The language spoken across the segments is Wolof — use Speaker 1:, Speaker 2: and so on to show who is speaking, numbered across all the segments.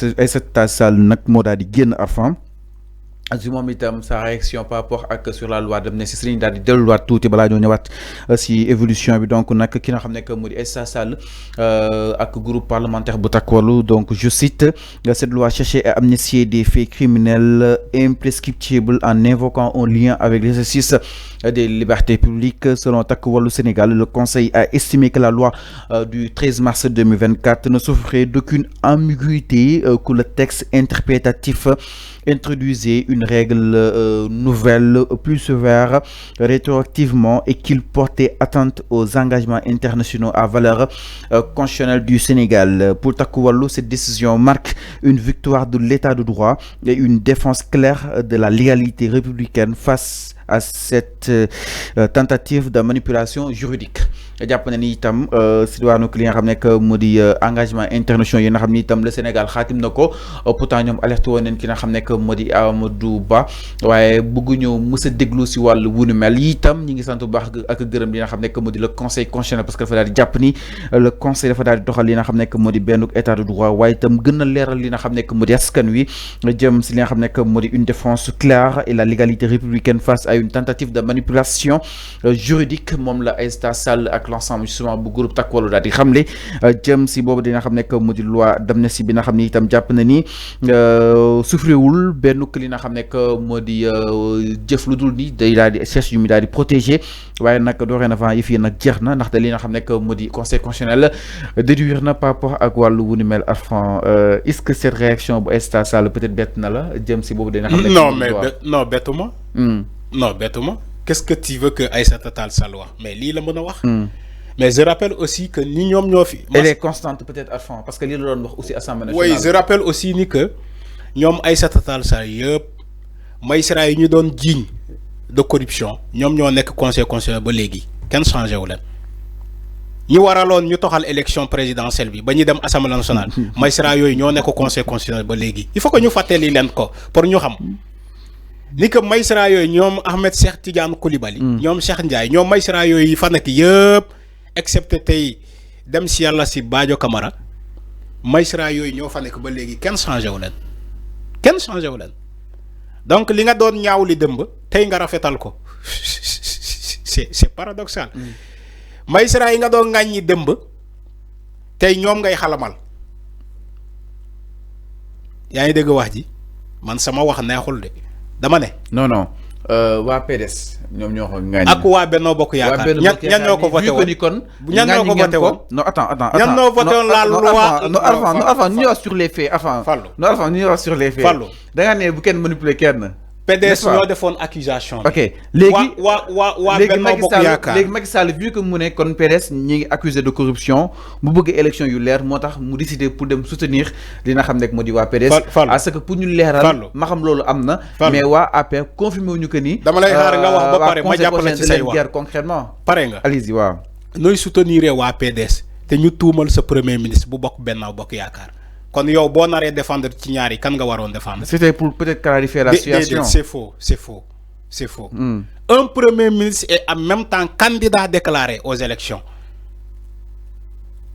Speaker 1: Aïssata Tall Sall nag moo daal di génn Arfan du moom itam sa réaction par rapport ak sur la loi d'amnistie si lañu daal di delluwaat tuuti balaa ñoo ñëwaat si évolution bi donc nag ki nga xam ne que moo di Aïssata Tall Sall ak groupe parlementaire bu Takku Wallu donc je cite cette loi cherchait à amnistier des faits criminels imprescriptibles en invoquant un lien avec l'exercice des libertés publiques. Selon Takku Wallu Sénégal, le Conseil a estimé que la loi du 13 mars 2024 ne souffrait d'aucune ambiguïté, que le texte interprétatif introduisait une règle nouvelle plus sévère rétroactivement et qu'il portait atteinte aux engagements internationaux à valeur constitutionnelle du Sénégal. Pour Takku Wallu, cette décision marque une victoire de l'état de droit et une défense claire de la légalité républicaine face à cette tentative de manipulation juridique. jàpp na ni itam si diwaanu li nga xam ne que moo di engagement internationaux yi nga xam ni itam le Sénégal xaatim na ko pourtant ñoom alerté woon nañ ki nga xam ne que moo di Amadou Ba waaye bëgguñu mës a déglu si wàllu wunu mel yi itam ñi ngi sant bu baax ak gërëm li nga xam ne que moo di le conseil constitutionnel parce que dafa daal di jàpp ni le conseil dafa daal di doxal li nga xam ne que moo di benn état de droit waaye itam gën a leeral li nga xam ne que moo di askan wi jëm si li nga xam ne que moo di une défense claire et la légalité républicaine face à une tentative de manipulation juridique. Moom la Aïssata Sall ak l'ensemble justement bu groupe Takku Wallu daal di xamle jëm si boobu dina xam ne que mu di loi d'amnistie bi nga xam ni itam jàpp na ni souffriwul benn li nga xam ne que moo di jëf lu dul ni day daal di cherche yu mi daal di protéger waaye nag dorénavant yi fii nag jeex na ndaxte li nga xam ne que moo di conseil constitutionnel déduire na par rapport ak wàllu wu ni mel Arfan. Est-ce que cette réaction bu Aïssata Sall peut-être bett na la jëm si boobu dina xam ne
Speaker 2: non mais non bettuma non bettuma. Qu'est-ce que tu veux que Aïssata Tall Sall wax mais lii la mën a wax. Mais je rappelle aussi que ni ñoom ñoo fi.
Speaker 1: Elle est constante peut-être Arfan parce que lii la doon wax aussi Assemblée nationale.
Speaker 2: Oui je rappelle aussi ni que ñoom Aïssata Tall Sall yëpp magistrat yi ñu doon jiiñ de corruption ñoom ñoo nekk conseil constitutionnel ba léegi kenn changé wu leen. ñi waraloon ñu toxal élection présidentielle bi ba ñu dem Assemblée nationale. magistrat yooyu ñoo nekk conseil constitutionnel ba léegi. Il faut que ñu fàttali leen ko pour ñu xam. ni que magistrat yooyu ñoom Ahmed Cheikh Tidiane Coulibaly. ñoom Cheikh Ndiaye ñoom magistrat yooyu fa nekk yëpp excepté tey dem si yàlla si Badio Camara magistrat yooyu ñoo fa nekk ba léegi kenn changé wu leen kenn changé wu leen donc li nga doon ñaaw li dëmb tey nga rafetal ko c'est paradoxal. magistrat yi nga doon ŋàññi dëmb tey ñoom ngay xalamal yaa ngi dégg wax ji man sama wax neexul de. dama ne.
Speaker 1: non non waa PDS ñoom ñoo ko ngaañ.
Speaker 2: ak waa Benno Bokk Yaakaar ñan ñoo ko voté woon ñan ñoo ko voté woon.
Speaker 1: non attends
Speaker 2: ñan ñoo voté woon la loi.
Speaker 1: non Arfan ñu wax sur les faits Arfan.
Speaker 2: Fallou
Speaker 1: non Arfan ñu wax sur les faits.
Speaker 2: Fallou
Speaker 1: da nga ne bu kenn manipuler kenn.
Speaker 2: PDS ñoo defoon accusation.
Speaker 1: ok léegi
Speaker 2: waa Benno Bokk Yaakaar
Speaker 1: léegi Macky Sall vu que mu ne kon PDS ñi ngi accusé de corruption mu bëgg élection yu leer moo tax mu décidé pour dem soutenir li nga xam ne moo di waa PDS. parce que pour ñu leeral. ma xam loolu am na. mais waa APR confirmé wuñu que ni.
Speaker 2: dama lay xaar nga wax ba pare ma jàppale ci say wax
Speaker 1: concrètement.
Speaker 2: pare nga
Speaker 1: allez-y waaw.
Speaker 2: nooy soutenir waa PDS te ñu tuumal sa premier ministre bu bokk Benno Bokk Yaakaar. kon yow boo naree défendre ci ñaari kan nga waroon défendre.
Speaker 1: C'était pour peut-être clarifier la situation.
Speaker 2: C'est faux c'est faux c'est faux. Un premier ministre est en même temps candidat déclaré aux élections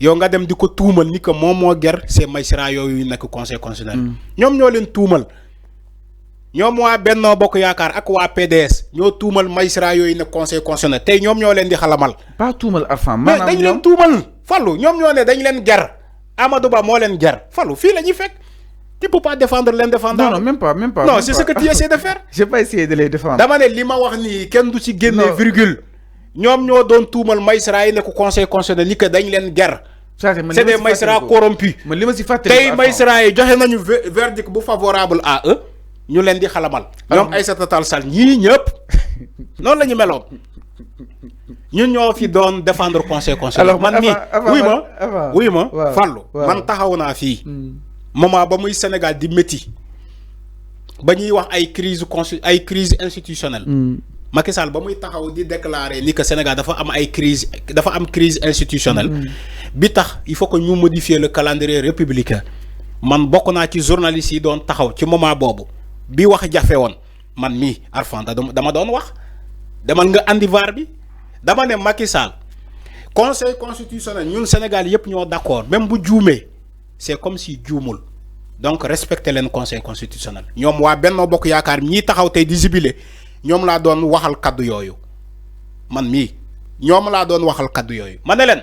Speaker 2: yow nga dem di ko tuumal ni que moom moo ger ces magistrats yooyu nekk conseil constitutionnel. ñoom ñoo leen tuumal ñoom waa Benno Bokk Yaakaar ak waa PDS ñoo tuumal magistrats yooyu nekk conseil constitutionnel tey ñoom ñoo leen di xalamal.
Speaker 1: pas tuumal Arfan
Speaker 2: mais dañ leen tuumal Fallou ñoom ñoo ne dañ leen ger. Amadou Ba moo leen ger Fallou fii la ñuy fekk tu peux pas défendre l'indéfendable.
Speaker 1: non même pas
Speaker 2: non c'est ce que tu essaies de faire.
Speaker 1: j'ai pas essayé de les défendre.
Speaker 2: dama ne li ma wax nii kenn du ci génne virgule. ñoom ñoo doon tuumal magistrat yi ne ko conseil constitutionnel ni que dañ leen ger. c'est des magistrats corrompus.
Speaker 1: man li ma si fàttali
Speaker 2: tey magistrat yi joxe nañu verdict bu favorable à eux ñu leen di xalamal. ñoom Aïssata Tall Sall ñii ñëpp noonu la ñu meloon. ñun ñoo fi doon défendre conseil constitutionnel. man nii wuy ma Fallou man taxaw naa fii. moment ba muy Sénégal di métti ba ñuy wax ay crise institutionnelle. Macky Sall ba muy taxaw di déclarer ni que Sénégal dafa am crise institutionnelle. bi tax il faut que ñu modifier le calendrier républicain. man bokk naa ci journalistes yi doon taxaw ci moment boobu bi wax jafe woon man mii Arfan dama doon wax demal nga andi VAR bi. dama ne Macky Sall conseil constitutionnel ñun Sénégal yëpp ñoo d'accord même bu juumee c'est comme si juumul donc respecter le conseil constitutionnel ñoom waa Benno Bokk Yaakaar ñii taxaw tey di jubilé ñoom laa doon waxal kaddu yooyu man mii ñoom laa doon waxal kaddu yooyu ma ne leen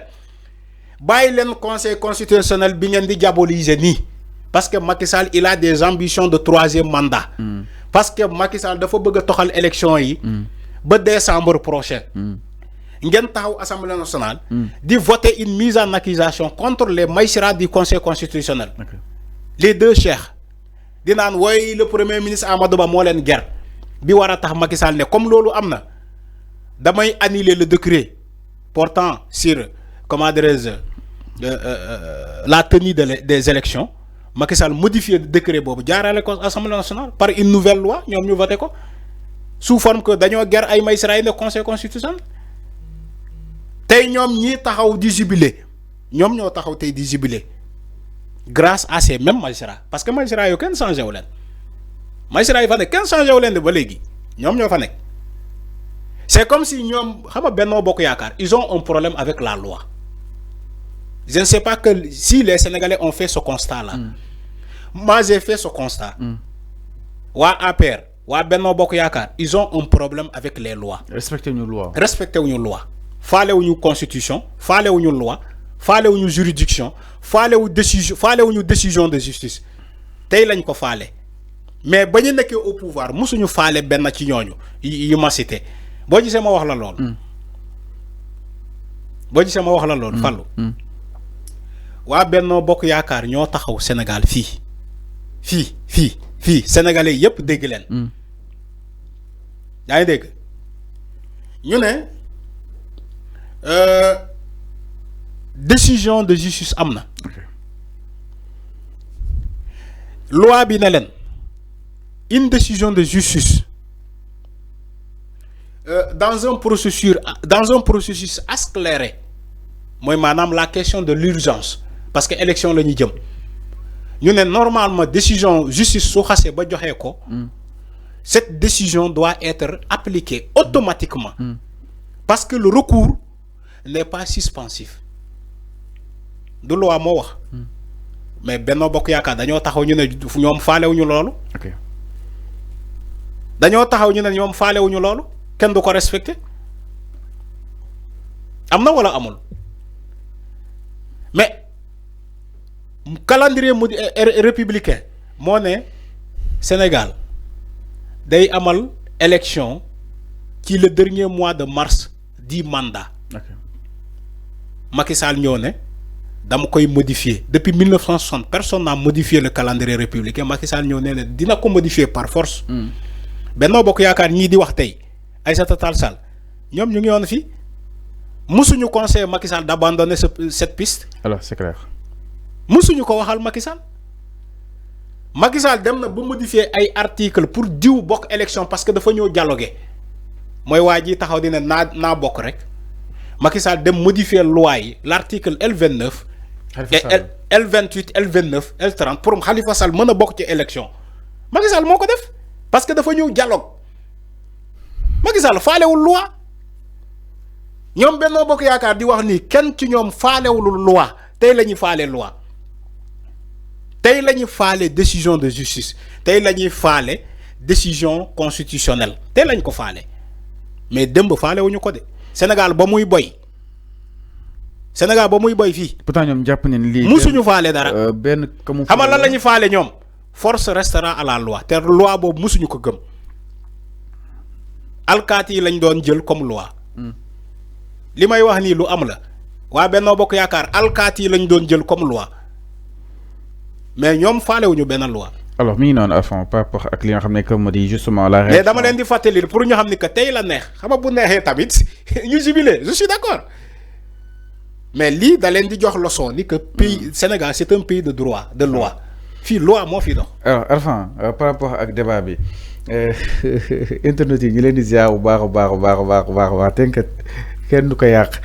Speaker 2: bàyyi leen conseil constitutionnel bi ngeen di diaboliser nii parce que Macky Sall il a des ambitions de 3e mandat. Parce que Macky Sall dafa bëgg a toxal élection yi ba décembre prochain. Ngeen taxaw Assemblée nationale di voter une mise en accusation contre les magistrats du Conseil constitutionnel. Les deux chefs di naan woy le premier ministre Amadou Ba moo leen ger bi war a tax Macky Sall ne comme loolu am na damay annuler le décret portant sur comment dirais-je la tenue des élections. Macky Sall modifier le décret boobu jaarale ko Assemblée nationale par une nouvelle loi ñoom ñu voté ko sous forme que dañoo ger ay magistrats yi ne Conseil constitutionnel tey ñoom ñii taxaw di jubilé ñoom ñoo taxaw tey di jubilé grâce à ces mêmes magistrats parce que magistrats yu kenn changé wu leen magistrats yi fa nekk kenn changé wu leen de ba léegi ñoom ñoo fa nekk c'est comme si ñoom xam nga Benno Bokk Yaakaar ils ont un problème avec la loi. Je ne sais pas que si les Sénégalais ont fait ce constat-là. Moi, j'ai fait ce constat. Wa APR, wa Benno Bokk Yaakaar, ils ont un problème avec les lois.
Speaker 1: Respectez une loi.
Speaker 2: Respectez une loi. Fallait une constitution, fallait une loi, fallait une juridiction, fallait une décision de justice. Tay lañ ko fallait. Mais bañu nekké au pouvoir, musuñu fallait ben ci ñooñu yi ma cité. Bo gisé ma wax la lool. Bo gisé ma wax la lool, fallu. Waa Benno Bokk Yaakaar ñoo taxaw Sénégal fii sénégalais yépp dégg leen. yaa ngi dégg ñu ne décision de justice am na. Loi bi ne leen une décision de justice dans un processus accéléré mooy maanaam la question de l'urgence parce que élection la ñuy jëm ñu ne normalement décision justice su xasee ba joxee ko cette décision doit être appliquée automatiquement parce que le recours n'est pas suspensif du loi moo wax mais Benno Bokk Yaakaar dañoo taxaw ñu ne ñoom faalewuñu loolu dañoo taxaw ñu ne ñoom faalewuñu loolu kenn du ko respecté am na wala amul mais calendrier républicain moo ne Sénégal day amal élection ci le dernier mois de mars 10 mandats. Macky Sall ñoo ne dama koy modifier depuis 1960 personne n'a modifié le calendrier républicain Macky Sall ñoo ne dina ko modifier par force. Benno Bokk Yaakaar ñii di wax tey Aïssata Tall Sall ñoom ñu ngi yoon fii musuñu conseiller Macky Sall d'abandonner cette piste.
Speaker 1: Alors c'est clair.
Speaker 2: musuñu ko waxal Macky Sall. Macky Sall dem na ba modifier ay article pour diw bokk élection parce que dafa ñëw dialoguer mooy waa ji taxaw dina naa bokk rek Macky Sall dem modifier loi yi l'article L29 L28 L29 L30 pour Khalifa Sall mën a bokk ci élection Macky Sall moo ko def parce que dafa ñëw dialogue Macky Sall faalewul loi ñoom Benno Bokk Yaakaar di wax ni kenn ci ñoom faalewul loi tey la ñuy faale loi tey la ñuy faale décision de justice tey la ñuy faale décision constitutionnelle tey lañ ko faale mais démb faale wuñu ko de Sénégal ba muy boy fii.
Speaker 1: pourtant ñoom jàpp nañ lii.
Speaker 2: musuñu faale dara.
Speaker 1: benn comme.
Speaker 2: xam nga lan la ñuy faale ñoom force restera à la loi te loi boobu musuñu ko gëm alkaati yi lañ doon jël comme loi. li may wax nii lu am la waa Benno Bokk Yaakaar alkaati yi lañ doon jël comme loi mais ñoom faalewuñu benn loi.
Speaker 1: alors mi ngi noonu à fond par rapport ak li nga xam ne que moo di justement la.
Speaker 2: mais dama leen di fàttali pour ñu xam ni que tey la neex xam nga bu neexee tamit ñu jubilé je suis d'accord mais lii da leen di jox leçon ni que pays Sénégal c'est un pays de droit de loi fii loi moo fi dox.
Speaker 1: alors Arfan par rapport ak débat bi internet yi ñu leen di ziar bu baax a baax a baax a baax a baax tënkat kenn du ko yàq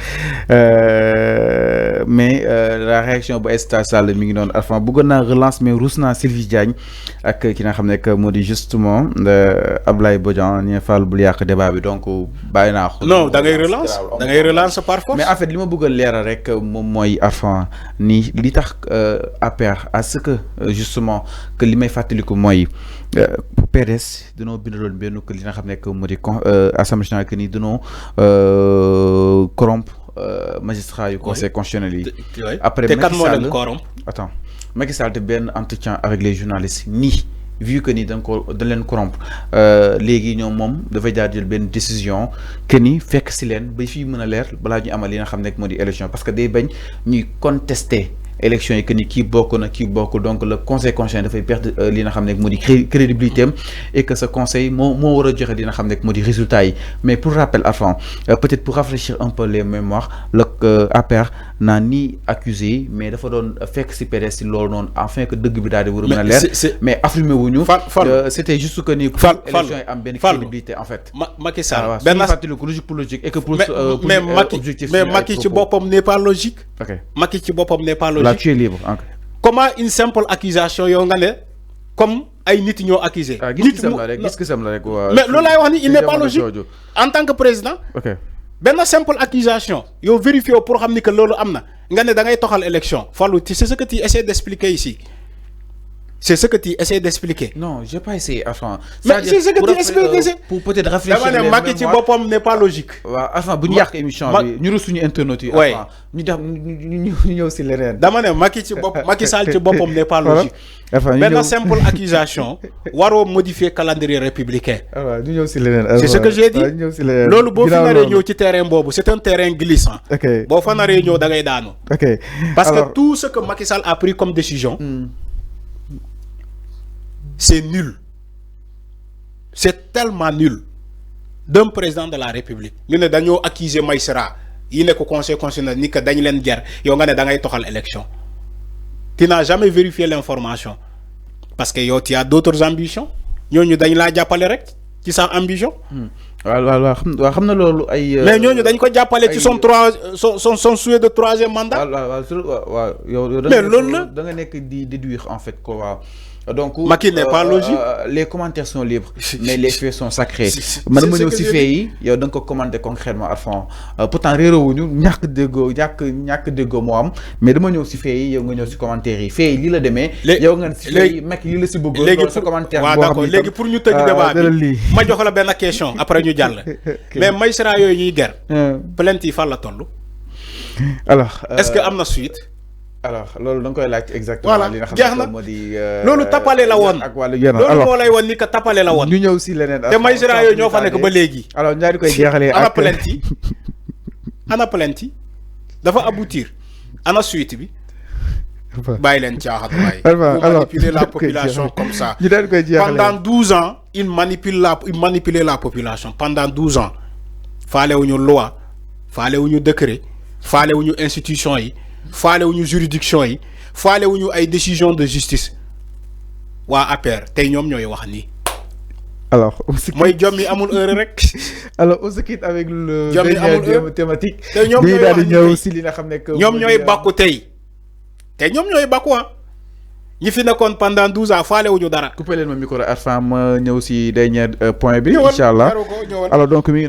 Speaker 1: mais la réaction bu Aïssata Sall mi ngi noonu Arfan bëggoon naa relance mais ruus naa Sylvie Diagne ak ki nga xam ne que moo di justement Ablaye Bodian ñe Fall bul yàq débat bi donc bàyyi naa ko.
Speaker 2: non da ngay relance par force.
Speaker 1: mais en fait li ma bëgg a leeral rek moom mooy Arfan ni li tax APR à ce que justement que li may fàttaliku mooy PDS dañoo bindaloon benn que li nga xam ne que moo di assemblée nationale que ni dañoo corrompre magistrat yu conseil constitutionnel yi. Après Macky Sall attends Macky Sall te benn entretien avec les journalistes nii vu que ni dañ leen corrompre léegi ñoom moom dafay jaar jël benn décision que ni fekk si leen ba fii mën a leer balaa ñu amal li nga xam ne moo di élection parce que day bañ ñuy contester élection yi que ni kii bokk na kii bokkul donc le conseil constitutionnel dafay perdre li nga xam ne moo di crédibilité am et que ce conseil moo war a joxe li nga xam ne moo di résultat yi mais pour rappel Arfan peut-être pour rafraîchir un peu les mémoires le APR n'a ni accusé mais dafa doon fekk si PDS si loolu noonu afin que dëgg bi daal di war a mën a leer mais affirmé wuñu c'était juste que ni élection yi am benn crédibilité en fait
Speaker 2: Macky Sall
Speaker 1: benn fàttali ko logique pour logique et que pour objectif
Speaker 2: mais Macky ci boppam n'est pas logique.
Speaker 1: Ok
Speaker 2: Macky ci boppam n'est pas logique.
Speaker 1: Là tu es libre.
Speaker 2: Comment une simple accusation yow nga ne comme ay nit ñoo accusé.
Speaker 1: gis-gisam la rek gis-gisam la rek.
Speaker 2: mais loolu laay wax ni il n'est pas logique en tant que président.
Speaker 1: ok
Speaker 2: benn simple accusation yow vérifié pour xam ni que loolu am na nga ne da ngay toxal élection Fallou c'est ce que tu essaies d'expliquer ici. C'est ce que tu essaies d'expliquer.
Speaker 1: Non, je n'ai pas essayé. Enfin,
Speaker 2: mais c'est ce que tu expliques.
Speaker 1: Pour peut-être réfléchir.
Speaker 2: Macky ci boppam n'est pas logique.
Speaker 1: Enfin, bu ñu yàq émission bi ñu reçu internautes yi. Enfin, ñu def ñu ñëw si leneen.
Speaker 2: dama ne Macky ci bopp Macky Sall ci boppam n'est pas logique.
Speaker 1: Enfin,
Speaker 2: benn simple accusation waroo modifier calendrier républicain.
Speaker 1: ñu ñëw si leneen.
Speaker 2: C'est ce que j'ai dit. loolu boo fi naree ñëw ci terrain boobu c'est un terrain glissant.
Speaker 1: Ok
Speaker 2: boo fa naree ñëw da ngay daanu.
Speaker 1: Ok
Speaker 2: parce que tout ce que Macky Sall a pris comme décision. C'est nul. C'est tellement nul d'un président de la République. Nous ne dañoo accuser Maïsera yi ne ko conseil constitutionnel ni que dañ leen ger yow nga ne da ngay toxal élection. Tu n'as jamais vérifié l'information parce que yow tu as d'autres ambitions. ñooñu dañ laa jàppale rek ci sa ambition.
Speaker 1: waaw xam na loolu ay.
Speaker 2: mais ñooñu dañ ko jàppale ci son souhait de troisième mandat.
Speaker 1: waaw yow
Speaker 2: mais loolu la
Speaker 1: da nga nekk di déduire en fait quoi waaw. Donc,
Speaker 2: Macky n'est pas logique.
Speaker 1: Les commentaires sont libres, mais les faits sont sacrés. Madame aussi fait, il y a donc commenté concrètement à fond. Pourtant, réew ñak dégo mo am, mais dama ñëw ci fait yow nga ñëw ci commentaire yi. Fait li la démé, yow nga ci fait mek li la ci bëgg loolu sa commentaire bo
Speaker 2: d'accord, légui pour ñu tëj débat bi ma jox la benn question après ñu jall. Mais magistrat yoy ñuy guerre. Plainte yi fa la tollu.
Speaker 1: Alors,
Speaker 2: est-ce que amna suite?
Speaker 1: Alors loolu da nga koy laaj exactement.
Speaker 2: Voilà
Speaker 1: li nga xam ne moo di
Speaker 2: loolu tapale la woon
Speaker 1: ak wàllu yenn
Speaker 2: loolu moo lay woon ni que tapale la woon.
Speaker 1: ñu ñëw si leneen.
Speaker 2: te magistrat yooyu ñoo fa nekk ba léegi.
Speaker 1: alors ñaari koy jeexalee.
Speaker 2: ana plainte yi ana plainte yi dafa aboutir ana suite bi. bàyyi leen caaxaan waaye. pour manipuler la population comme ça.
Speaker 1: ñu daal koy jeexalee
Speaker 2: pendant 12 ans il manipulait la population pendant 12 ans. faalewuñu loi faalewuñu décret faalewuñu institution yi. faalewuñu juridiction yi faalewuñu ay décision de justice waa APR tey ñoom ñooy wax nii.
Speaker 1: alors
Speaker 2: mooy jom yi amul heure rek.
Speaker 1: alors on se quitte avec le
Speaker 2: jom yi amul heure
Speaker 1: thématique.
Speaker 2: te ñoom ñooy wax
Speaker 1: ñëw si li nga xam ne
Speaker 2: ñoom ñooy bàkku tey te ñoom ñooy bàkku ñi fi nekkoon pendant 12 ans faalewuñu dara.
Speaker 1: coupé leen ma micro Arfan ma ñëw si dernier point bi. incha allah alors donc mi ngi